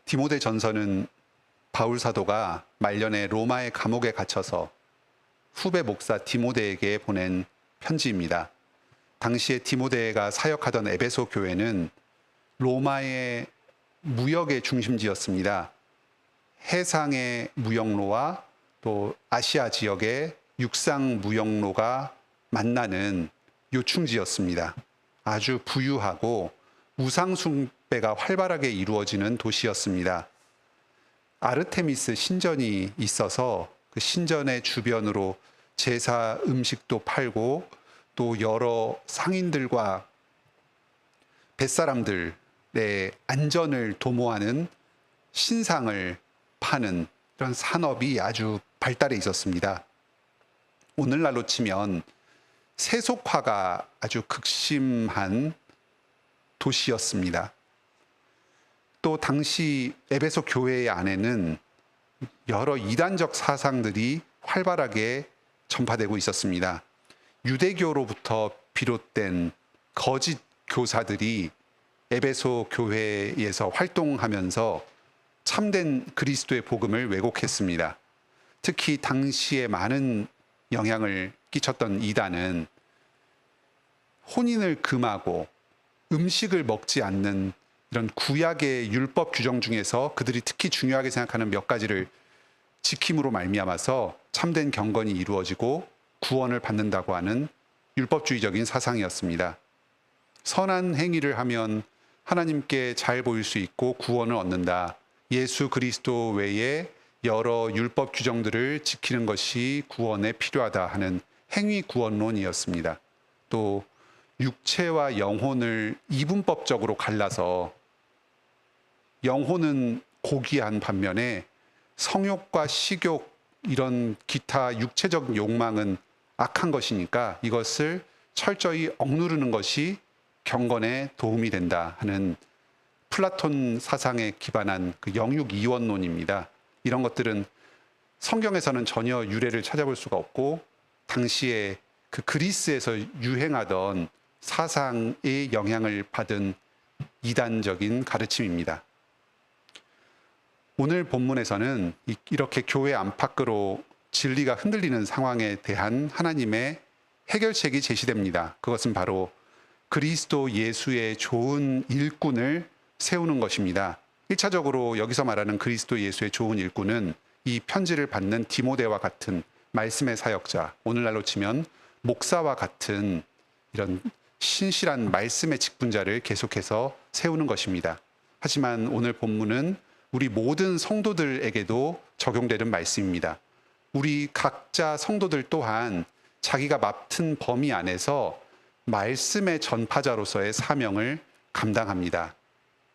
디모데 전서는 바울 사도가 말년에 로마의 감옥에 갇혀서 후배 목사 디모데에게 보낸 편지입니다. 당시에 디모데가 사역하던 에베소 교회는 로마의 무역의 중심지였습니다. 해상의 무역로와 또 아시아 지역의 육상 무역로가 만나는 요충지였습니다. 아주 부유하고 우상 숭배가 활발하게 이루어지는 도시였습니다. 아르테미스 신전이 있어서 그 신전의 주변으로 제사 음식도 팔고 또 여러 상인들과 뱃사람들의 안전을 도모하는 신상을 파는 이런 산업이 아주 발달해 있었습니다. 오늘날로 치면 세속화가 아주 극심한 도시였습니다. 또 당시 에베소 교회 안에는 여러 이단적 사상들이 활발하게 전파되고 있었습니다. 유대교로부터 비롯된 거짓 교사들이 에베소 교회에서 활동하면서 참된 그리스도의 복음을 왜곡했습니다. 특히 당시에 많은 영향을 끼쳤던 이단은 혼인을 금하고 음식을 먹지 않는 이런 구약의 율법 규정 중에서 그들이 특히 중요하게 생각하는 몇 가지를 지킴으로 말미암아서 참된 경건이 이루어지고 구원을 받는다고 하는 율법주의적인 사상이었습니다. 선한 행위를 하면 하나님께 잘 보일 수 있고 구원을 얻는다. 예수 그리스도 외에 여러 율법 규정들을 지키는 것이 구원에 필요하다 하는 행위 구원론이었습니다. 또 육체와 영혼을 이분법적으로 갈라서 영혼은 고귀한 반면에 성욕과 식욕 이런 기타 육체적 욕망은 악한 것이니까 이것을 철저히 억누르는 것이 경건에 도움이 된다 하는 플라톤 사상에 기반한 그 영육 이원론입니다. 이런 것들은 성경에서는 전혀 유래를 찾아볼 수가 없고 당시에 그 그리스에서 유행하던 사상의 영향을 받은 이단적인 가르침입니다. 오늘 본문에서는 이렇게 교회 안팎으로 진리가 흔들리는 상황에 대한 하나님의 해결책이 제시됩니다. 그것은 바로 그리스도 예수의 좋은 일꾼을 세우는 것입니다. 1차적으로 여기서 말하는 그리스도 예수의 좋은 일꾼은 이 편지를 받는 디모데와 같은 말씀의 사역자, 오늘날로 치면 목사와 같은 이런 신실한 말씀의 직분자를 계속해서 세우는 것입니다. 하지만 오늘 본문은 우리 모든 성도들에게도 적용되는 말씀입니다. 우리 각자 성도들 또한 자기가 맡은 범위 안에서 말씀의 전파자로서의 사명을 감당합니다.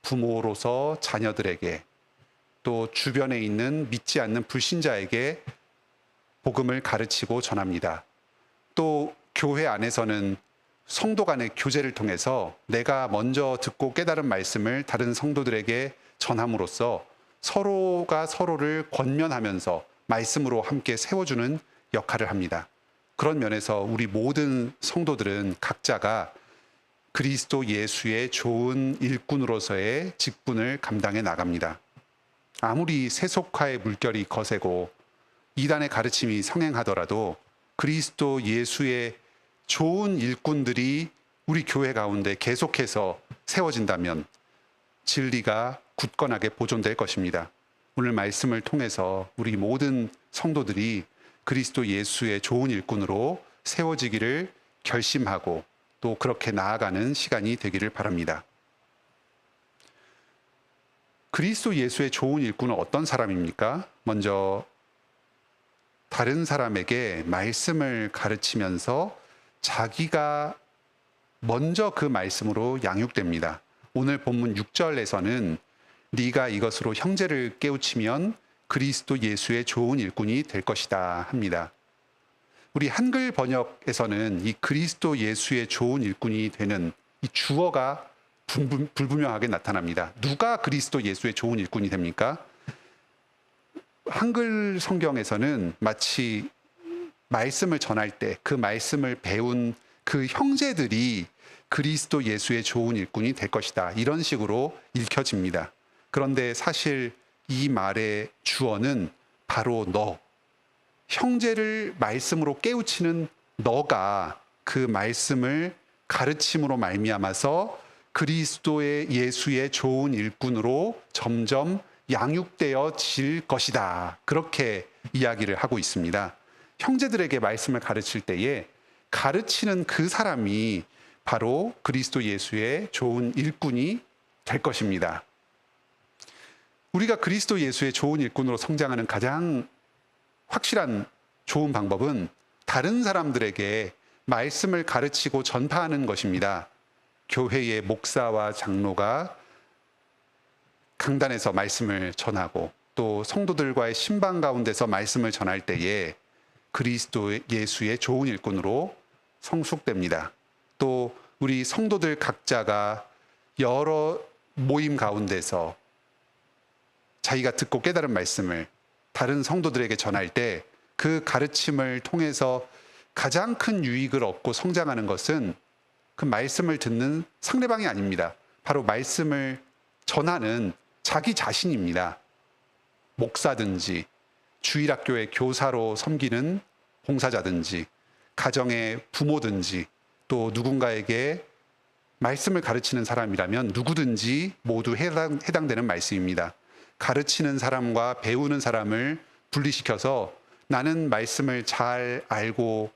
부모로서 자녀들에게 또 주변에 있는 믿지 않는 불신자에게 복음을 가르치고 전합니다. 또 교회 안에서는 성도 간의 교제를 통해서 내가 먼저 듣고 깨달은 말씀을 다른 성도들에게 전함으로써 서로가 서로를 권면하면서 말씀으로 함께 세워주는 역할을 합니다. 그런 면에서 우리 모든 성도들은 각자가 그리스도 예수의 좋은 일꾼으로서의 직분을 감당해 나갑니다. 아무리 세속화의 물결이 거세고 이단의 가르침이 성행하더라도 그리스도 예수의 좋은 일꾼들이 우리 교회 가운데 계속해서 세워진다면 진리가 굳건하게 보존될 것입니다. 오늘 말씀을 통해서 우리 모든 성도들이 그리스도 예수의 좋은 일꾼으로 세워지기를 결심하고 또 그렇게 나아가는 시간이 되기를 바랍니다. 그리스도 예수의 좋은 일꾼은 어떤 사람입니까? 먼저 다른 사람에게 말씀을 가르치면서 자기가 먼저 그 말씀으로 양육됩니다. 오늘 본문 6절에서는 네가 이것으로 형제를 깨우치면 그리스도 예수의 좋은 일꾼이 될 것이다 합니다. 우리 한글 번역에서는 이 그리스도 예수의 좋은 일꾼이 되는 이 주어가 불분명하게 나타납니다. 누가 그리스도 예수의 좋은 일꾼이 됩니까? 한글 성경에서는 마치 말씀을 전할 때 그 말씀을 배운 그 형제들이 그리스도 예수의 좋은 일꾼이 될 것이다. 이런 식으로 읽혀집니다. 그런데 사실 이 말의 주어는 바로 너, 형제를 말씀으로 깨우치는 너가 그 말씀을 가르침으로 말미암아서 그리스도의 예수의 좋은 일꾼으로 점점 양육되어질 것이다. 그렇게 이야기를 하고 있습니다. 형제들에게 말씀을 가르칠 때에 가르치는 그 사람이 바로 그리스도 예수의 좋은 일꾼이 될 것입니다. 우리가 그리스도 예수의 좋은 일꾼으로 성장하는 가장 확실한 좋은 방법은 다른 사람들에게 말씀을 가르치고 전파하는 것입니다. 교회의 목사와 장로가 강단에서 말씀을 전하고 또 성도들과의 신방 가운데서 말씀을 전할 때에 그리스도 예수의 좋은 일꾼으로 성숙됩니다. 또 우리 성도들 각자가 여러 모임 가운데서 자기가 듣고 깨달은 말씀을 다른 성도들에게 전할 때 그 가르침을 통해서 가장 큰 유익을 얻고 성장하는 것은 그 말씀을 듣는 상대방이 아닙니다. 바로 말씀을 전하는 자기 자신입니다. 목사든지 주일학교의 교사로 섬기는 봉사자든지 가정의 부모든지 또 누군가에게 말씀을 가르치는 사람이라면 누구든지 모두 해당되는 말씀입니다. 가르치는 사람과 배우는 사람을 분리시켜서 나는 말씀을 잘 알고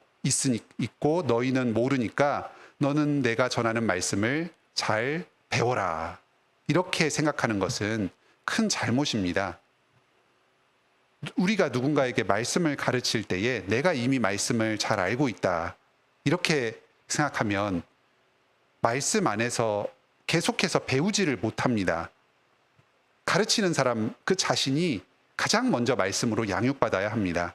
있고 너희는 모르니까 너는 내가 전하는 말씀을 잘 배워라. 이렇게 생각하는 것은 큰 잘못입니다. 우리가 누군가에게 말씀을 가르칠 때에 내가 이미 말씀을 잘 알고 있다. 이렇게 생각하면 말씀 안에서 계속해서 배우지를 못합니다. 가르치는 사람 그 자신이 가장 먼저 말씀으로 양육받아야 합니다.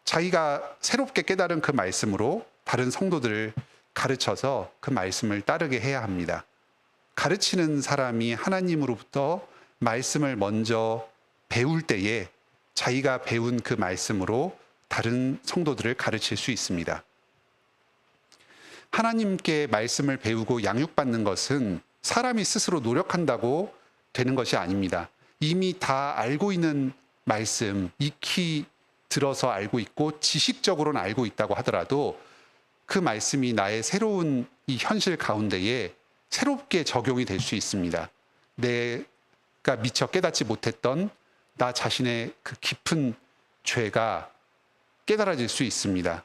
자기가 새롭게 깨달은 그 말씀으로 다른 성도들을 가르쳐서 그 말씀을 따르게 해야 합니다. 가르치는 사람이 하나님으로부터 말씀을 먼저 배울 때에 자기가 배운 그 말씀으로 다른 성도들을 가르칠 수 있습니다. 하나님께 말씀을 배우고 양육받는 것은 사람이 스스로 노력한다고 되는 것이 아닙니다. 이미 다 알고 있는 말씀, 익히 들어서 알고 있고 지식적으로는 알고 있다고 하더라도 그 말씀이 나의 새로운 이 현실 가운데에 새롭게 적용이 될 수 있습니다. 내가 미처 깨닫지 못했던 나 자신의 그 깊은 죄가 깨달아질 수 있습니다.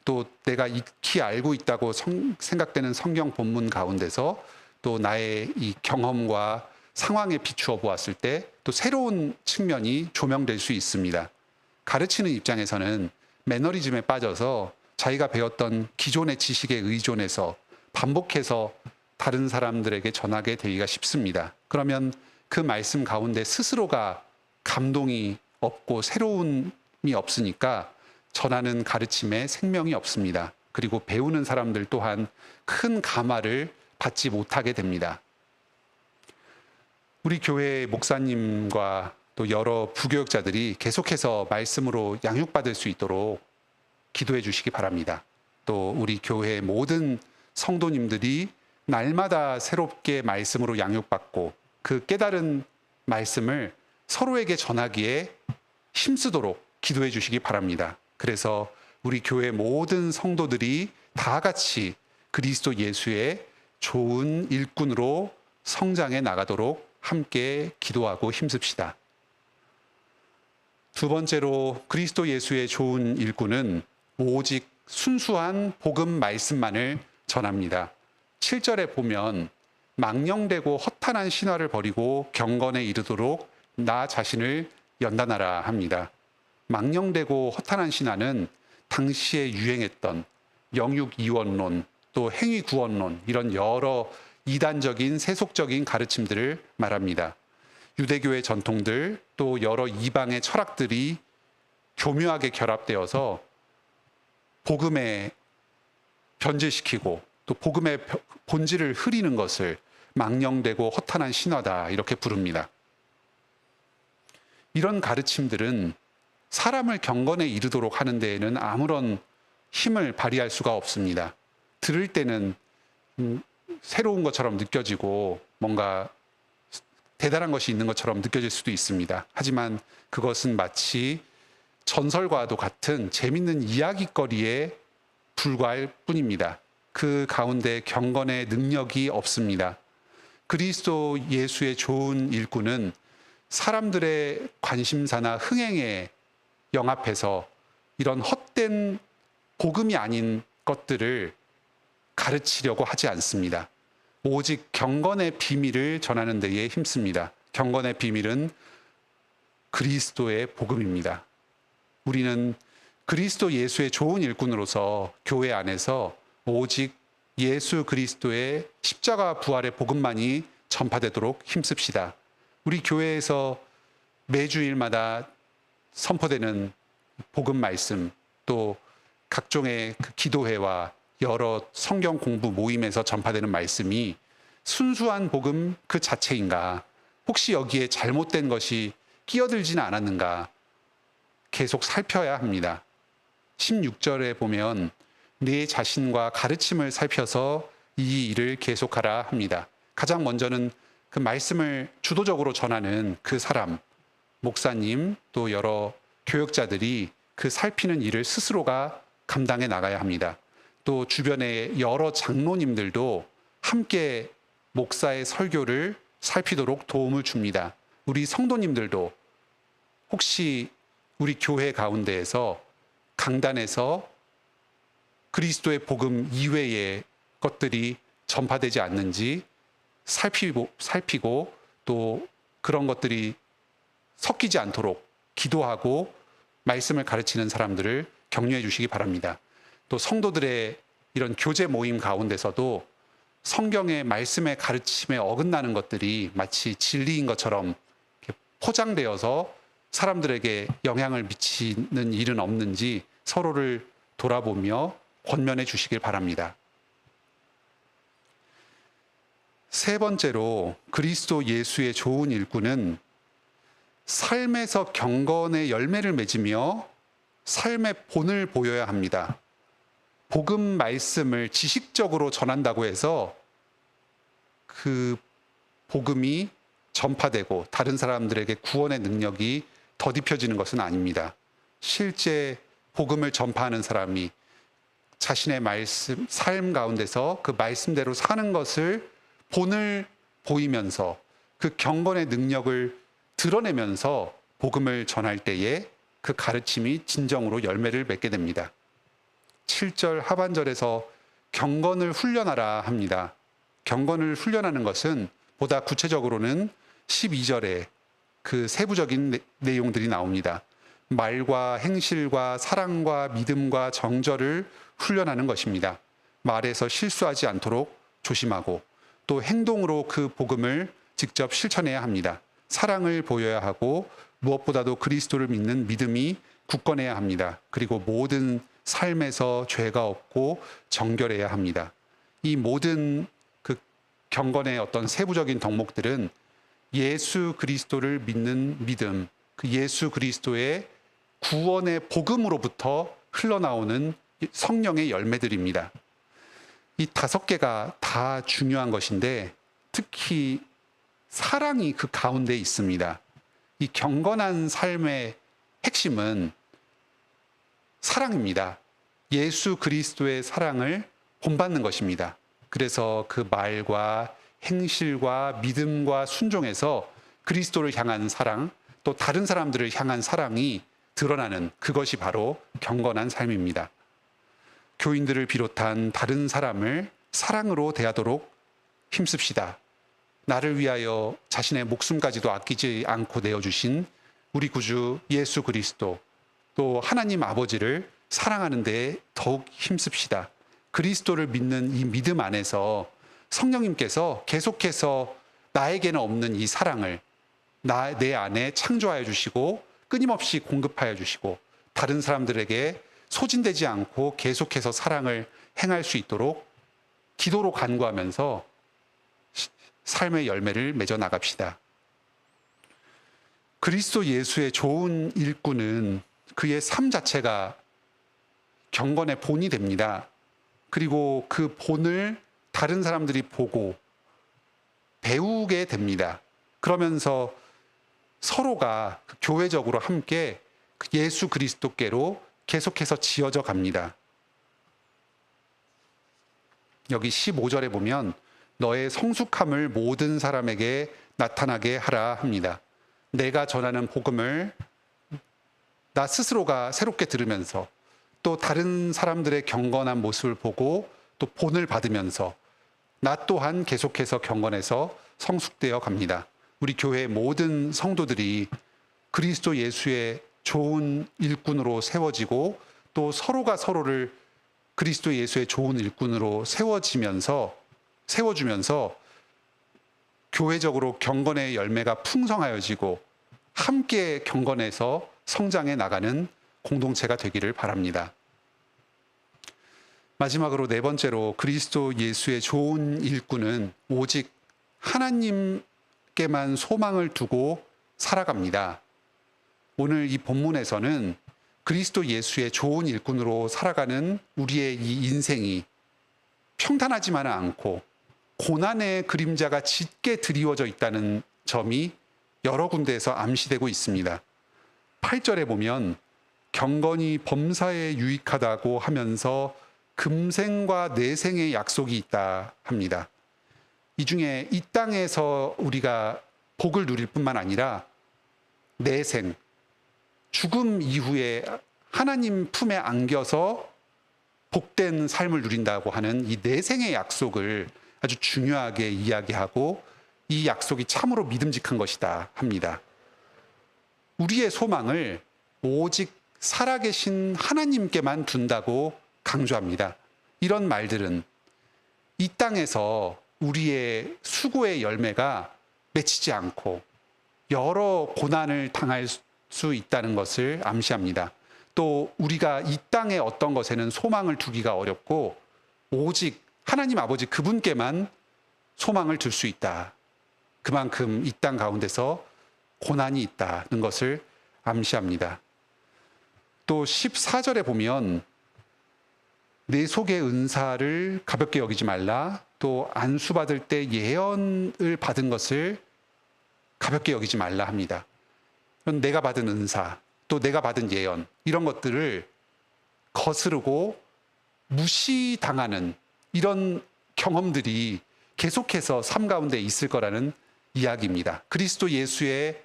또 내가 익히 알고 있다고 생각되는 성경 본문 가운데서 또 나의 이 경험과 상황에 비추어 보았을 때 또 새로운 측면이 조명될 수 있습니다. 가르치는 입장에서는 매너리즘에 빠져서 자기가 배웠던 기존의 지식에 의존해서 반복해서 다른 사람들에게 전하게 되기가 쉽습니다. 그러면 그 말씀 가운데 스스로가 감동이 없고 새로움이 없으니까 전하는 가르침에 생명이 없습니다. 그리고 배우는 사람들 또한 큰 감화를 받지 못하게 됩니다. 우리 교회 목사님과 또 여러 부교육자들이 계속해서 말씀으로 양육받을 수 있도록 기도해 주시기 바랍니다. 또 우리 교회의 모든 성도님들이 날마다 새롭게 말씀으로 양육받고 그 깨달은 말씀을 서로에게 전하기에 힘쓰도록 기도해 주시기 바랍니다. 그래서 우리 교회 모든 성도들이 다 같이 그리스도 예수의 좋은 일꾼으로 성장해 나가도록 함께 기도하고 힘씁시다. 두 번째로 그리스도 예수의 좋은 일꾼은 오직 순수한 복음 말씀만을 전합니다. 7절에 보면 망령되고 허탄한 신화를 버리고 경건에 이르도록 나 자신을 연단하라 합니다. 망령되고 허탄한 신화는 당시에 유행했던 영육 이원론 또 행위 구원론 이런 여러 이단적인 세속적인 가르침들을 말합니다. 유대교의 전통들 또 여러 이방의 철학들이 교묘하게 결합되어서 복음에 변질시키고 또 복음의 본질을 흐리는 것을 망령되고 허탄한 신화다 이렇게 부릅니다. 이런 가르침들은 사람을 경건에 이르도록 하는 데에는 아무런 힘을 발휘할 수가 없습니다. 들을 때는 새로운 것처럼 느껴지고 뭔가 대단한 것이 있는 것처럼 느껴질 수도 있습니다. 하지만 그것은 마치 전설과도 같은 재밌는 이야기거리에 불과할 뿐입니다. 그 가운데 경건의 능력이 없습니다. 그리스도 예수의 좋은 일꾼은 사람들의 관심사나 흥행에 영합해서 이런 헛된 복음이 아닌 것들을 가르치려고 하지 않습니다. 오직 경건의 비밀을 전하는 데에 힘씁니다. 경건의 비밀은 그리스도의 복음입니다. 우리는 그리스도 예수의 좋은 일꾼으로서 교회 안에서 오직 예수 그리스도의 십자가 부활의 복음만이 전파되도록 힘씁시다. 우리 교회에서 매주일마다 선포되는 복음 말씀, 또 각종의 그 기도회와 여러 성경 공부 모임에서 전파되는 말씀이 순수한 복음 그 자체인가? 혹시 여기에 잘못된 것이 끼어들지는 않았는가? 계속 살펴야 합니다. 16절에 보면 네 자신과 가르침을 살펴서 이 일을 계속하라 합니다. 가장 먼저는 그 말씀을 주도적으로 전하는 그 사람, 목사님, 또 여러 교역자들이 그 살피는 일을 스스로가 감당해 나가야 합니다. 또 주변의 여러 장로님들도 함께 목사의 설교를 살피도록 도움을 줍니다. 우리 성도님들도 혹시 우리 교회 가운데에서 강단에서 그리스도의 복음 이외의 것들이 전파되지 않는지 살피고 또 그런 것들이 섞이지 않도록 기도하고 말씀을 가르치는 사람들을 격려해 주시기 바랍니다. 또 성도들의 이런 교제 모임 가운데서도 성경의 말씀의 가르침에 어긋나는 것들이 마치 진리인 것처럼 포장되어서 사람들에게 영향을 미치는 일은 없는지 서로를 돌아보며 권면해 주시길 바랍니다. 세 번째로 그리스도 예수의 좋은 일꾼은 삶에서 경건의 열매를 맺으며 삶의 본을 보여야 합니다. 복음 말씀을 지식적으로 전한다고 해서 그 복음이 전파되고 다른 사람들에게 구원의 능력이 더딥혀지는 것은 아닙니다. 실제 복음을 전파하는 사람이 자신의 말씀, 삶 가운데서 그 말씀대로 사는 것을 본을 보이면서 그 경건의 능력을 드러내면서 복음을 전할 때에 그 가르침이 진정으로 열매를 맺게 됩니다. 7절 하반절에서 경건을 훈련하라 합니다. 경건을 훈련하는 것은 보다 구체적으로는 12절에 그 세부적인 내용들이 나옵니다. 말과 행실과 사랑과 믿음과 정절을 훈련하는 것입니다. 말에서 실수하지 않도록 조심하고 또 행동으로 그 복음을 직접 실천해야 합니다. 사랑을 보여야 하고 무엇보다도 그리스도를 믿는 믿음이 굳건해야 합니다. 그리고 모든 삶에서 죄가 없고 정결해야 합니다. 이 모든 그 경건의 어떤 세부적인 덕목들은 예수 그리스도를 믿는 믿음, 그 예수 그리스도의 구원의 복음으로부터 흘러나오는 성령의 열매들입니다. 이 5개가 다 중요한 것인데 특히 사랑이 그 가운데 있습니다. 이 경건한 삶의 핵심은 사랑입니다. 예수 그리스도의 사랑을 본받는 것입니다. 그래서 그 말과 행실과 믿음과 순종에서 그리스도를 향한 사랑, 또 다른 사람들을 향한 사랑이 드러나는 그것이 바로 경건한 삶입니다. 교인들을 비롯한 다른 사람을 사랑으로 대하도록 힘씁시다. 나를 위하여 자신의 목숨까지도 아끼지 않고 내어주신 우리 구주 예수 그리스도, 또 하나님 아버지를 사랑하는 데 더욱 힘씁시다. 그리스도를 믿는 이 믿음 안에서 성령님께서 계속해서 나에게는 없는 이 사랑을 내 안에 창조하여 주시고 끊임없이 공급하여 주시고 다른 사람들에게 소진되지 않고 계속해서 사랑을 행할 수 있도록 기도로 간구하면서 삶의 열매를 맺어 나갑시다. 그리스도 예수의 좋은 일꾼은 그의 삶 자체가 경건의 본이 됩니다. 그리고 그 본을 다른 사람들이 보고 배우게 됩니다. 그러면서 서로가 교회적으로 함께 예수 그리스도께로 계속해서 지어져 갑니다. 여기 15절에 보면 너의 성숙함을 모든 사람에게 나타나게 하라 합니다. 내가 전하는 복음을 나 스스로가 새롭게 들으면서 또 다른 사람들의 경건한 모습을 보고 또 본을 받으면서 나 또한 계속해서 경건해서 성숙되어 갑니다. 우리 교회 모든 성도들이 그리스도 예수의 좋은 일꾼으로 세워지고 또 서로가 서로를 그리스도 예수의 좋은 일꾼으로 세워주면서 교회적으로 경건의 열매가 풍성하여지고 함께 경건해서 성장해 나가는 공동체가 되기를 바랍니다. 마지막으로 네 번째로 그리스도 예수의 좋은 일꾼은 오직 하나님께만 소망을 두고 살아갑니다. 오늘 이 본문에서는 그리스도 예수의 좋은 일꾼으로 살아가는 우리의 이 인생이 평탄하지만은 않고 고난의 그림자가 짙게 드리워져 있다는 점이 여러 군데에서 암시되고 있습니다. 8절에 보면 경건이 범사에 유익하다고 하면서 금생과 내생의 약속이 있다 합니다. 이 중에 이 땅에서 우리가 복을 누릴 뿐만 아니라 내생, 죽음 이후에 하나님 품에 안겨서 복된 삶을 누린다고 하는 이 내생의 약속을 아주 중요하게 이야기하고 이 약속이 참으로 믿음직한 것이다 합니다. 우리의 소망을 오직 살아계신 하나님께만 둔다고 강조합니다. 이런 말들은 이 땅에서 우리의 수고의 열매가 맺히지 않고 여러 고난을 당할 수 있다는 것을 암시합니다. 또 우리가 이 땅의 어떤 것에는 소망을 두기가 어렵고 오직 하나님 아버지 그분께만 소망을 둘 수 있다. 그만큼 이 땅 가운데서 고난이 있다는 것을 암시합니다. 또 14절에 보면 내 속의 은사를 가볍게 여기지 말라. 또 안수받을 때 예언을 받은 것을 가볍게 여기지 말라 합니다. 내가 받은 은사, 또 내가 받은 예언, 이런 것들을 거스르고 무시당하는 이런 경험들이 계속해서 삶 가운데 있을 거라는 이야기입니다. 그리스도 예수의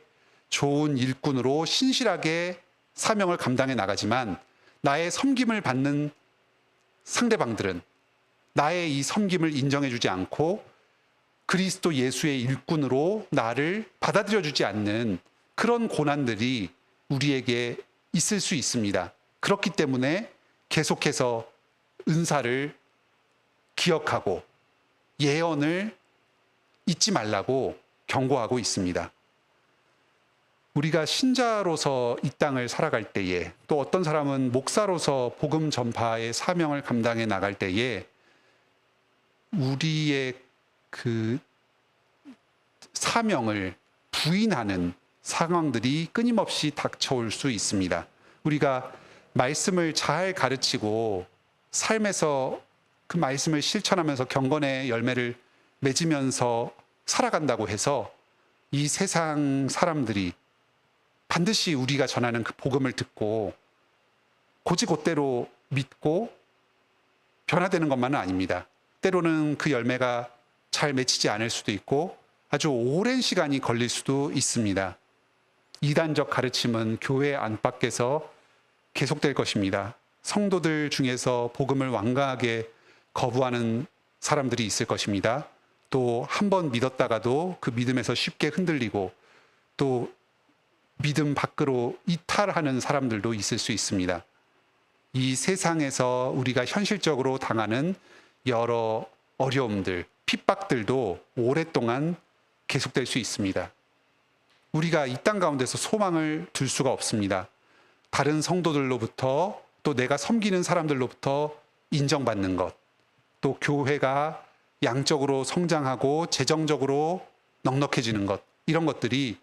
좋은 일꾼으로 신실하게 사명을 감당해 나가지만 나의 섬김을 받는 상대방들은 나의 이 섬김을 인정해 주지 않고 그리스도 예수의 일꾼으로 나를 받아들여 주지 않는 그런 고난들이 우리에게 있을 수 있습니다. 그렇기 때문에 계속해서 은사를 기억하고 예언을 잊지 말라고 경고하고 있습니다. 우리가 신자로서 이 땅을 살아갈 때에 또 어떤 사람은 목사로서 복음 전파의 사명을 감당해 나갈 때에 우리의 그 사명을 부인하는 상황들이 끊임없이 닥쳐올 수 있습니다. 우리가 말씀을 잘 가르치고 삶에서 그 말씀을 실천하면서 경건의 열매를 맺으면서 살아간다고 해서 이 세상 사람들이 반드시 우리가 전하는 그 복음을 듣고 곧이곧대로 믿고 변화되는 것만은 아닙니다. 때로는 그 열매가 잘 맺히지 않을 수도 있고 아주 오랜 시간이 걸릴 수도 있습니다. 이단적 가르침은 교회 안팎에서 계속될 것입니다. 성도들 중에서 복음을 완강하게 거부하는 사람들이 있을 것입니다. 또 한 번 믿었다가도 그 믿음에서 쉽게 흔들리고 또 믿음 밖으로 이탈하는 사람들도 있을 수 있습니다. 이 세상에서 우리가 현실적으로 당하는 여러 어려움들, 핍박들도 오랫동안 계속될 수 있습니다. 우리가 이 땅 가운데서 소망을 둘 수가 없습니다. 다른 성도들로부터 또 내가 섬기는 사람들로부터 인정받는 것, 또 교회가 양적으로 성장하고 재정적으로 넉넉해지는 것, 이런 것들이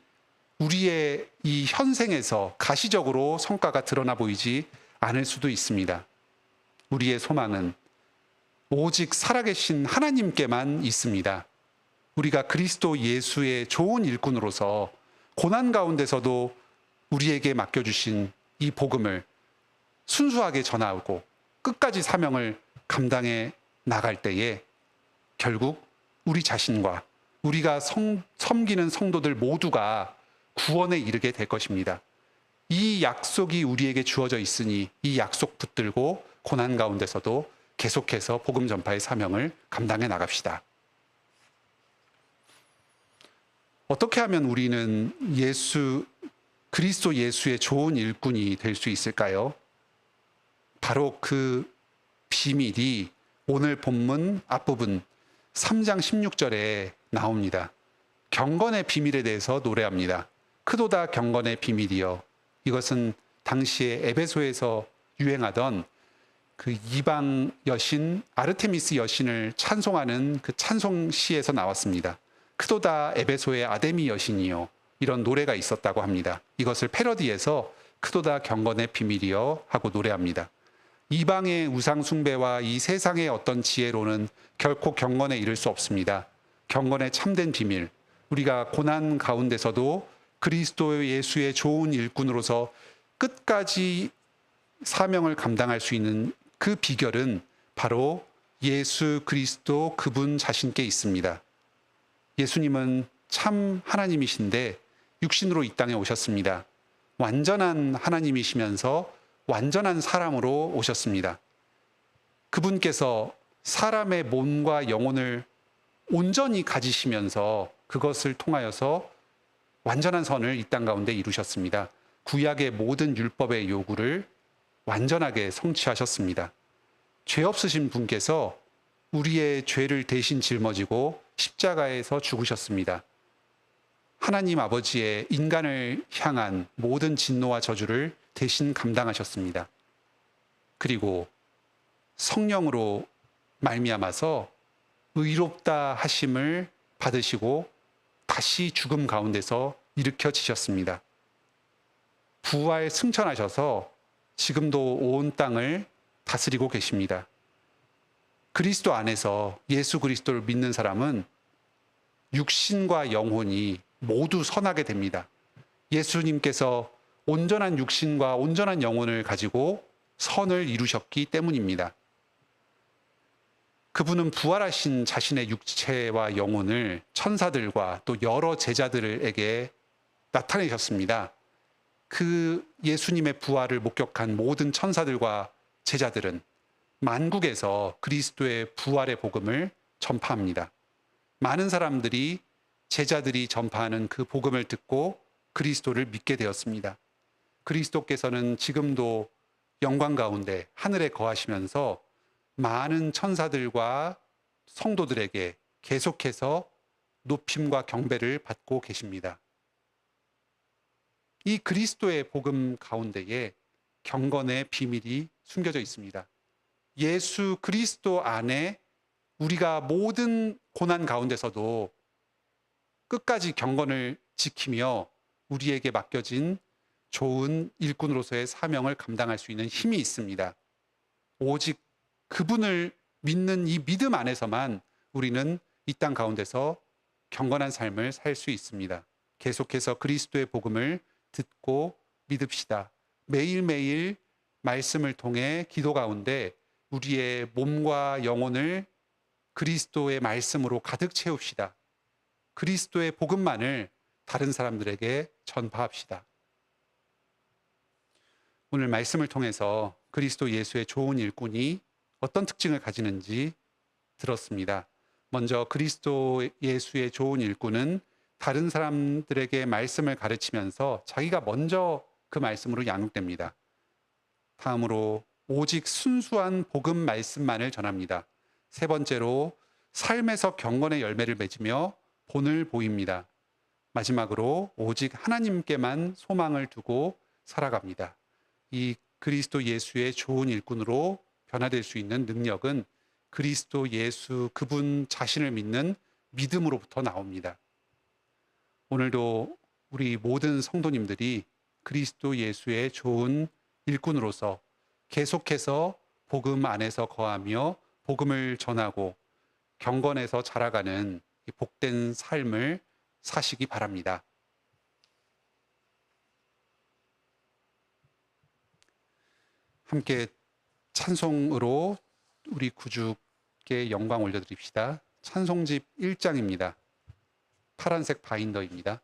우리의 이 현생에서 가시적으로 성과가 드러나 보이지 않을 수도 있습니다. 우리의 소망은 오직 살아계신 하나님께만 있습니다. 우리가 그리스도 예수의 좋은 일꾼으로서 고난 가운데서도 우리에게 맡겨주신 이 복음을 순수하게 전하고 끝까지 사명을 감당해 나갈 때에 결국 우리 자신과 우리가 섬기는 성도들 모두가 구원에 이르게 될 것입니다. 이 약속이 우리에게 주어져 있으니 이 약속 붙들고 고난 가운데서도 계속해서 복음 전파의 사명을 감당해 나갑시다. 어떻게 하면 우리는 그리스도 예수의 좋은 일꾼이 될 수 있을까요? 바로 그 비밀이 오늘 본문 앞부분 3장 16절에 나옵니다. 경건의 비밀에 대해서 노래합니다. 크도다 경건의 비밀이여. 이것은 당시에 에베소에서 유행하던 그 이방 여신 아르테미스 여신을 찬송하는 그 찬송시에서 나왔습니다. 크도다 에베소의 아데미 여신이요. 이런 노래가 있었다고 합니다. 이것을 패러디해서 크도다 경건의 비밀이여 하고 노래합니다. 이방의 우상 숭배와 이 세상의 어떤 지혜로는 결코 경건에 이를 수 없습니다. 경건의 참된 비밀, 우리가 고난 가운데서도 그리스도 예수의 좋은 일꾼으로서 끝까지 사명을 감당할 수 있는 그 비결은 바로 예수 그리스도 그분 자신께 있습니다. 예수님은 참 하나님이신데 육신으로 이 땅에 오셨습니다. 완전한 하나님이시면서 완전한 사람으로 오셨습니다. 그분께서 사람의 몸과 영혼을 온전히 가지시면서 그것을 통하여서 완전한 선을 이 땅 가운데 이루셨습니다. 구약의 모든 율법의 요구를 완전하게 성취하셨습니다. 죄 없으신 분께서 우리의 죄를 대신 짊어지고 십자가에서 죽으셨습니다. 하나님 아버지의 인간을 향한 모든 진노와 저주를 대신 감당하셨습니다. 그리고 성령으로 말미암아서 의롭다 하심을 받으시고 다시 죽음 가운데서 일으켜지셨습니다. 부활 승천하셔서 지금도 온 땅을 다스리고 계십니다. 그리스도 안에서 예수 그리스도를 믿는 사람은 육신과 영혼이 모두 선하게 됩니다. 예수님께서 온전한 육신과 온전한 영혼을 가지고 선을 이루셨기 때문입니다. 그분은 부활하신 자신의 육체와 영혼을 천사들과 또 여러 제자들에게 나타내셨습니다. 그 예수님의 부활을 목격한 모든 천사들과 제자들은 만국에서 그리스도의 부활의 복음을 전파합니다. 많은 사람들이 제자들이 전파하는 그 복음을 듣고 그리스도를 믿게 되었습니다. 그리스도께서는 지금도 영광 가운데 하늘에 거하시면서 많은 천사들과 성도들에게 계속해서 높임과 경배를 받고 계십니다. 이 그리스도의 복음 가운데에 경건의 비밀이 숨겨져 있습니다. 예수 그리스도 안에 우리가 모든 고난 가운데서도 끝까지 경건을 지키며 우리에게 맡겨진 좋은 일꾼으로서의 사명을 감당할 수 있는 힘이 있습니다. 오직 그분을 믿는 이 믿음 안에서만 우리는 이 땅 가운데서 경건한 삶을 살 수 있습니다. 계속해서 그리스도의 복음을 듣고 믿읍시다. 매일매일 말씀을 통해 기도 가운데 우리의 몸과 영혼을 그리스도의 말씀으로 가득 채웁시다. 그리스도의 복음만을 다른 사람들에게 전파합시다. 오늘 말씀을 통해서 그리스도 예수의 좋은 일꾼이 어떤 특징을 가지는지 들었습니다. 먼저 그리스도 예수의 좋은 일꾼은 다른 사람들에게 말씀을 가르치면서 자기가 먼저 그 말씀으로 양육됩니다. 다음으로 오직 순수한 복음 말씀만을 전합니다. 세 번째로 삶에서 경건의 열매를 맺으며 본을 보입니다. 마지막으로 오직 하나님께만 소망을 두고 살아갑니다. 이 그리스도 예수의 좋은 일꾼으로 변화될 수 있는 능력은 그리스도 예수 그분 자신을 믿는 믿음으로부터 나옵니다. 오늘도 우리 모든 성도님들이 그리스도 예수의 좋은 일꾼으로서 계속해서 복음 안에서 거하며 복음을 전하고 경건에서 자라가는 이 복된 삶을 사시기 바랍니다. 함께 찬송으로 우리 구주께 영광 올려드립시다. 찬송집 1장입니다. 파란색 바인더입니다.